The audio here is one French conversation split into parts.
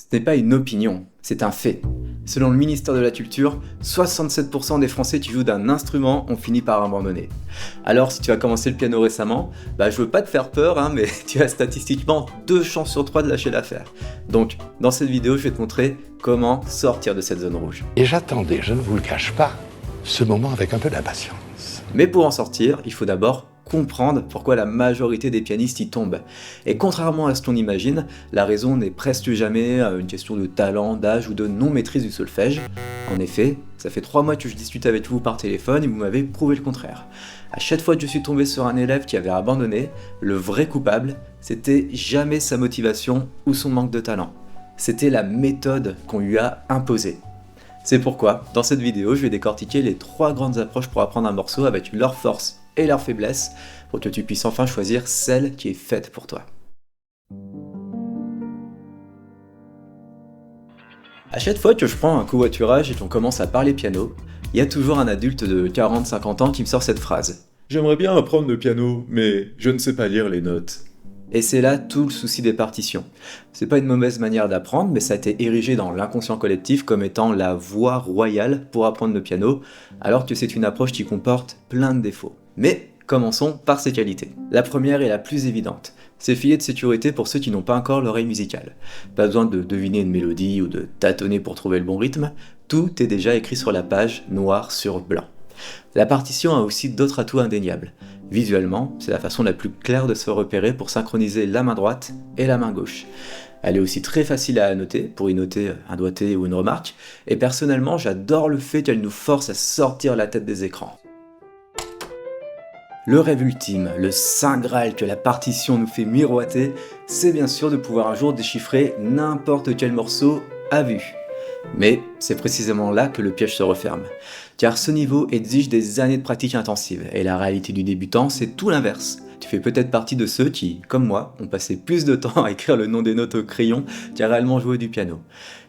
Ce n'est pas une opinion, c'est un fait. Selon le ministère de la Culture, 67% des Français qui jouent d'un instrument ont fini par abandonner. Alors si tu as commencé le piano récemment, je veux pas te faire peur, mais tu as statistiquement 2 chances sur 3 de lâcher l'affaire. Donc dans cette vidéo, je vais te montrer comment sortir de cette zone rouge. Et j'attendais, je ne vous le cache pas, ce moment avec un peu d'impatience. Mais pour en sortir, il faut d'abord comprendre pourquoi la majorité des pianistes y tombent. Et contrairement à ce qu'on imagine, la raison n'est presque jamais une question de talent, d'âge ou de non-maîtrise du solfège. En effet, ça fait 3 mois que je discute avec vous par téléphone et vous m'avez prouvé le contraire. À chaque fois que je suis tombé sur un élève qui avait abandonné, le vrai coupable, c'était jamais sa motivation ou son manque de talent. C'était la méthode qu'on lui a imposée. C'est pourquoi, dans cette vidéo, je vais décortiquer les 3 grandes approches pour apprendre un morceau avec leurs forces et leurs faiblesses, pour que tu puisses enfin choisir celle qui est faite pour toi. À chaque fois que je prends un covoiturage et qu'on commence à parler piano, il y a toujours un adulte de 40-50 ans qui me sort cette phrase. « J'aimerais bien apprendre le piano, mais je ne sais pas lire les notes. » Et c'est là tout le souci des partitions. C'est pas une mauvaise manière d'apprendre, mais ça a été érigé dans l'inconscient collectif comme étant la voie royale pour apprendre le piano, alors que c'est une approche qui comporte plein de défauts. Mais commençons par ses qualités. La première est la plus évidente. C'est filet de sécurité pour ceux qui n'ont pas encore l'oreille musicale. Pas besoin de deviner une mélodie ou de tâtonner pour trouver le bon rythme, tout est déjà écrit sur la page, noir sur blanc. La partition a aussi d'autres atouts indéniables. Visuellement, c'est la façon la plus claire de se repérer pour synchroniser la main droite et la main gauche. Elle est aussi très facile à annoter, pour y noter un doigté ou une remarque, et personnellement j'adore le fait qu'elle nous force à sortir la tête des écrans. Le rêve ultime, le saint graal que la partition nous fait miroiter, c'est bien sûr de pouvoir un jour déchiffrer n'importe quel morceau à vue. Mais c'est précisément là que le piège se referme, car ce niveau exige des années de pratique intensive, et la réalité du débutant c'est tout l'inverse. Tu fais peut-être partie de ceux qui, comme moi, ont passé plus de temps à écrire le nom des notes au crayon qu'à réellement jouer du piano.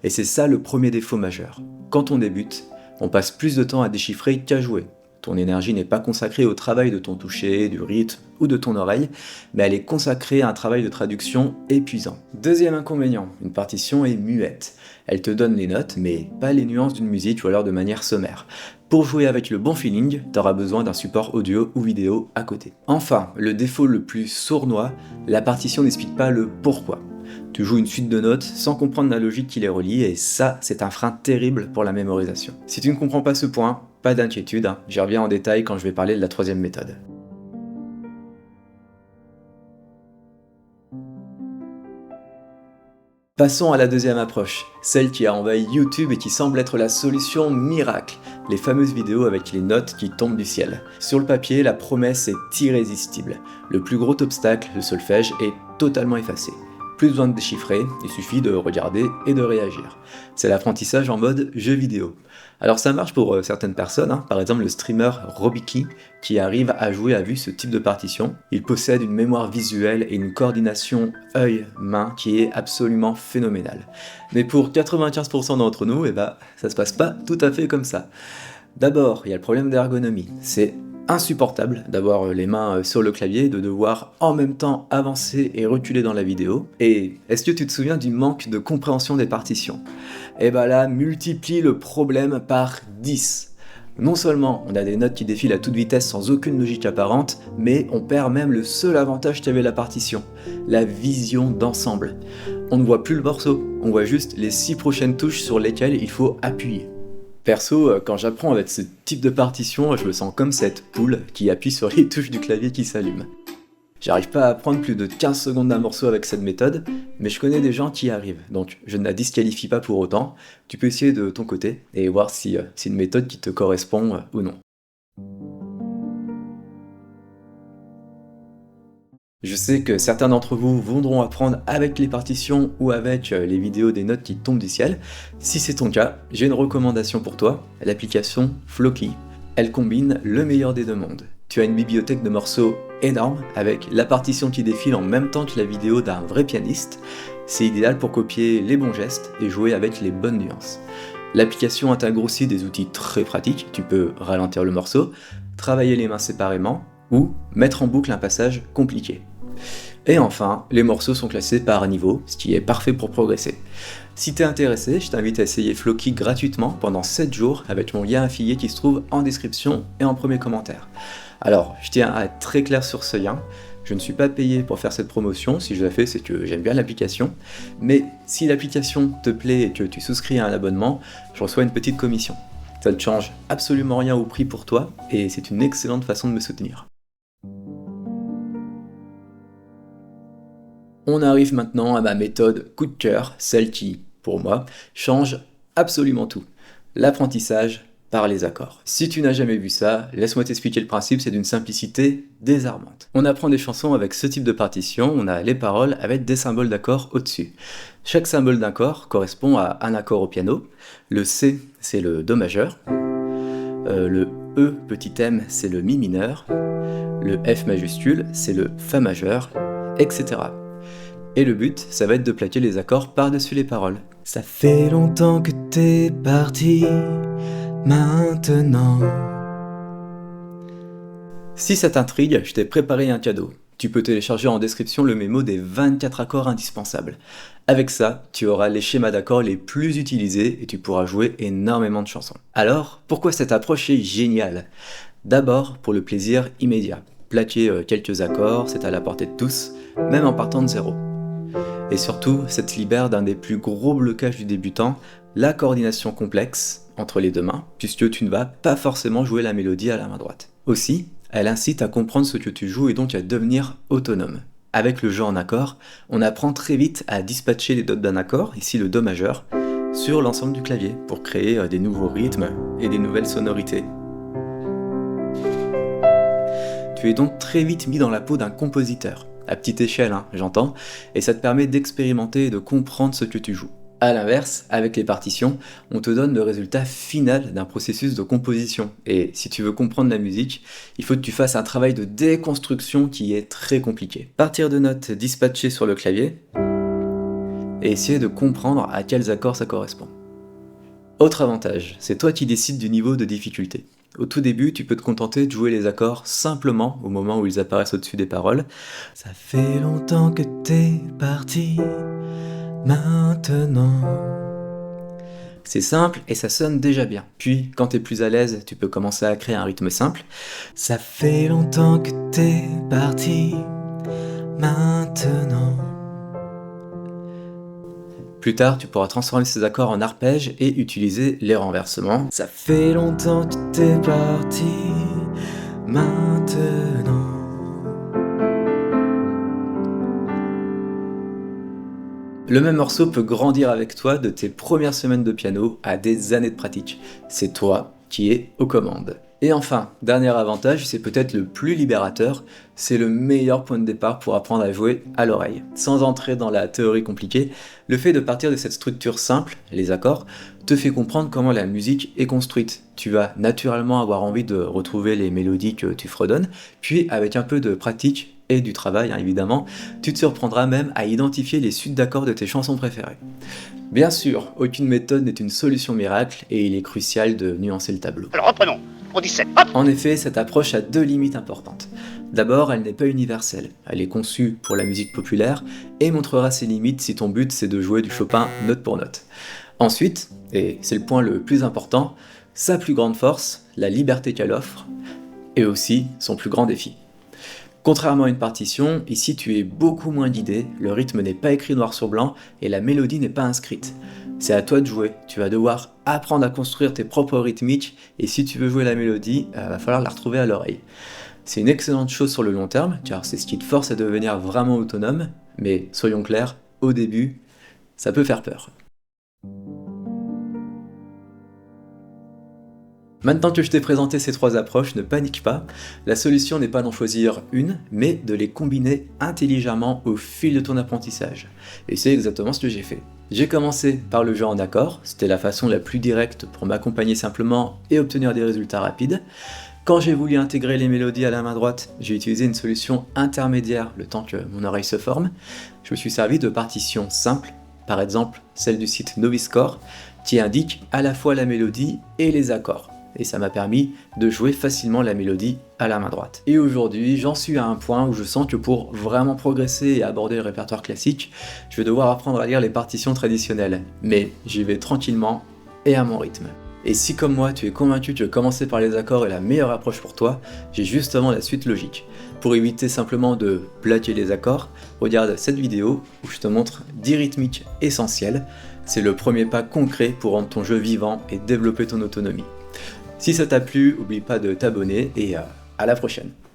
Et c'est ça le premier défaut majeur. Quand on débute, on passe plus de temps à déchiffrer qu'à jouer. Ton énergie n'est pas consacrée au travail de ton toucher, du rythme ou de ton oreille, mais elle est consacrée à un travail de traduction épuisant. Deuxième inconvénient, une partition est muette. Elle te donne les notes, mais pas les nuances d'une musique ou alors de manière sommaire. Pour jouer avec le bon feeling, tu auras besoin d'un support audio ou vidéo à côté. Enfin, le défaut le plus sournois, la partition n'explique pas le pourquoi. Tu joues une suite de notes sans comprendre la logique qui les relie et ça, c'est un frein terrible pour la mémorisation. Si tu ne comprends pas ce point, pas d'inquiétude, j'y reviens en détail quand je vais parler de la 3e méthode. Passons à la 2e approche, celle qui a envahi YouTube et qui semble être la solution miracle, les fameuses vidéos avec les notes qui tombent du ciel. Sur le papier, la promesse est irrésistible. Le plus gros obstacle, le solfège, est totalement effacé. Plus besoin de déchiffrer, il suffit de regarder et de réagir. C'est l'apprentissage en mode jeu vidéo. Alors ça marche pour certaines personnes, par exemple le streamer Robiki qui arrive à jouer à vue ce type de partition. Il possède une mémoire visuelle et une coordination œil-main qui est absolument phénoménale. Mais pour 95% d'entre nous, ça se passe pas tout à fait comme ça. D'abord, il y a le problème d'ergonomie. C'est insupportable d'avoir les mains sur le clavier, de devoir en même temps avancer et reculer dans la vidéo. Et est-ce que tu te souviens du manque de compréhension des partitions ? Là, multiplie le problème par 10. Non seulement on a des notes qui défilent à toute vitesse sans aucune logique apparente, mais on perd même le seul avantage qu'avait la partition, la vision d'ensemble. On ne voit plus le morceau, on voit juste les 6 prochaines touches sur lesquelles il faut appuyer. Perso, quand j'apprends avec ce type de partition, je me sens comme cette poule qui appuie sur les touches du clavier qui s'allument. J'arrive pas à apprendre plus de 15 secondes d'un morceau avec cette méthode, mais je connais des gens qui y arrivent, donc je ne la disqualifie pas pour autant. Tu peux essayer de ton côté et voir si c'est une méthode qui te correspond ou non. Je sais que certains d'entre vous voudront apprendre avec les partitions ou avec les vidéos des notes qui tombent du ciel. Si c'est ton cas, j'ai une recommandation pour toi, l'application Floki. Elle combine le meilleur des deux mondes. Tu as une bibliothèque de morceaux énorme avec la partition qui défile en même temps que la vidéo d'un vrai pianiste. C'est idéal pour copier les bons gestes et jouer avec les bonnes nuances. L'application intègre aussi des outils très pratiques. Tu peux ralentir le morceau, travailler les mains séparément ou mettre en boucle un passage compliqué. Et enfin, les morceaux sont classés par niveau, ce qui est parfait pour progresser. Si t'es intéressé, je t'invite à essayer Floki gratuitement pendant 7 jours avec mon lien affilié qui se trouve en description et en premier commentaire. Alors, je tiens à être très clair sur ce lien. Je ne suis pas payé pour faire cette promotion, si je la fais c'est que j'aime bien l'application, mais si l'application te plaît et que tu souscris à un abonnement, je reçois une petite commission. Ça ne change absolument rien au prix pour toi, et c'est une excellente façon de me soutenir. On arrive maintenant à ma méthode coup de cœur, celle qui, pour moi, change absolument tout. L'apprentissage par les accords. Si tu n'as jamais vu ça, laisse-moi t'expliquer le principe, c'est d'une simplicité désarmante. On apprend des chansons avec ce type de partition, on a les paroles avec des symboles d'accords au-dessus. Chaque symbole d'accord correspond à un accord au piano. Le C, c'est le Do majeur. Le E petit m, c'est le Mi mineur. Le F majuscule, c'est le Fa majeur, etc. Et le but, ça va être de plaquer les accords par-dessus les paroles. Ça fait longtemps que t'es parti, maintenant. Si ça t'intrigue, je t'ai préparé un cadeau. Tu peux télécharger en description le mémo des 24 accords indispensables. Avec ça, tu auras les schémas d'accords les plus utilisés et tu pourras jouer énormément de chansons. Alors, pourquoi cette approche est géniale? D'abord, pour le plaisir immédiat. Plaquer quelques accords, c'est à la portée de tous, même en partant de zéro. Et surtout, ça te libère d'un des plus gros blocages du débutant, la coordination complexe entre les deux mains, puisque tu ne vas pas forcément jouer la mélodie à la main droite. Aussi, elle incite à comprendre ce que tu joues et donc à devenir autonome. Avec le jeu en accord, on apprend très vite à dispatcher les notes d'un accord, ici le Do majeur, sur l'ensemble du clavier, pour créer des nouveaux rythmes et des nouvelles sonorités. Tu es donc très vite mis dans la peau d'un compositeur. À petite échelle, j'entends, et ça te permet d'expérimenter et de comprendre ce que tu joues. A l'inverse, avec les partitions, on te donne le résultat final d'un processus de composition, et si tu veux comprendre la musique, il faut que tu fasses un travail de déconstruction qui est très compliqué. Partir de notes dispatchées sur le clavier, et essayer de comprendre à quels accords ça correspond. Autre avantage, c'est toi qui décides du niveau de difficulté. Au tout début, tu peux te contenter de jouer les accords simplement au moment où ils apparaissent au-dessus des paroles. Ça fait longtemps que t'es parti, maintenant. C'est simple et ça sonne déjà bien. Puis, quand t'es plus à l'aise, tu peux commencer à créer un rythme simple. Ça fait longtemps que t'es parti, maintenant. Plus tard, tu pourras transformer ces accords en arpèges et utiliser les renversements. Ça fait longtemps que t'es parti, maintenant. Le même morceau peut grandir avec toi de tes premières semaines de piano à des années de pratique. C'est toi qui es aux commandes. Et enfin, dernier avantage, c'est peut-être le plus libérateur, c'est le meilleur point de départ pour apprendre à jouer à l'oreille. Sans entrer dans la théorie compliquée, le fait de partir de cette structure simple, les accords, te fait comprendre comment la musique est construite. Tu vas naturellement avoir envie de retrouver les mélodies que tu fredonnes, puis avec un peu de pratique et du travail évidemment, tu te surprendras même à identifier les suites d'accords de tes chansons préférées. Bien sûr, aucune méthode n'est une solution miracle et il est crucial de nuancer le tableau. Alors reprenons. On dit 7, hop. En effet, cette approche a deux limites importantes. D'abord, elle n'est pas universelle, elle est conçue pour la musique populaire et montrera ses limites si ton but c'est de jouer du Chopin note pour note. Ensuite, et c'est le point le plus important, sa plus grande force, la liberté qu'elle offre, et aussi son plus grand défi. Contrairement à une partition, ici tu es beaucoup moins guidé, le rythme n'est pas écrit noir sur blanc et la mélodie n'est pas inscrite. C'est à toi de jouer, tu vas devoir apprendre à construire tes propres rythmiques et si tu veux jouer la mélodie, va falloir la retrouver à l'oreille. C'est une excellente chose sur le long terme, car c'est ce qui te force à devenir vraiment autonome, mais soyons clairs, au début, ça peut faire peur. Maintenant que je t'ai présenté ces trois approches, ne panique pas, la solution n'est pas d'en choisir une, mais de les combiner intelligemment au fil de ton apprentissage. Et c'est exactement ce que j'ai fait. J'ai commencé par le jeu en accord, c'était la façon la plus directe pour m'accompagner simplement et obtenir des résultats rapides. Quand j'ai voulu intégrer les mélodies à la main droite, j'ai utilisé une solution intermédiaire le temps que mon oreille se forme. Je me suis servi de partitions simples, par exemple celle du site Novice Chord, qui indique à la fois la mélodie et les accords. et ça m'a permis de jouer facilement la mélodie à la main droite. Et aujourd'hui, j'en suis à un point où je sens que pour vraiment progresser et aborder le répertoire classique, je vais devoir apprendre à lire les partitions traditionnelles, mais j'y vais tranquillement et à mon rythme. Et si comme moi tu es convaincu que commencer par les accords est la meilleure approche pour toi, j'ai justement la suite logique. Pour éviter simplement de plaquer les accords, regarde cette vidéo où je te montre 10 rythmiques essentielles. C'est le premier pas concret pour rendre ton jeu vivant et développer ton autonomie. Si ça t'a plu, n'oublie pas de t'abonner et à la prochaine.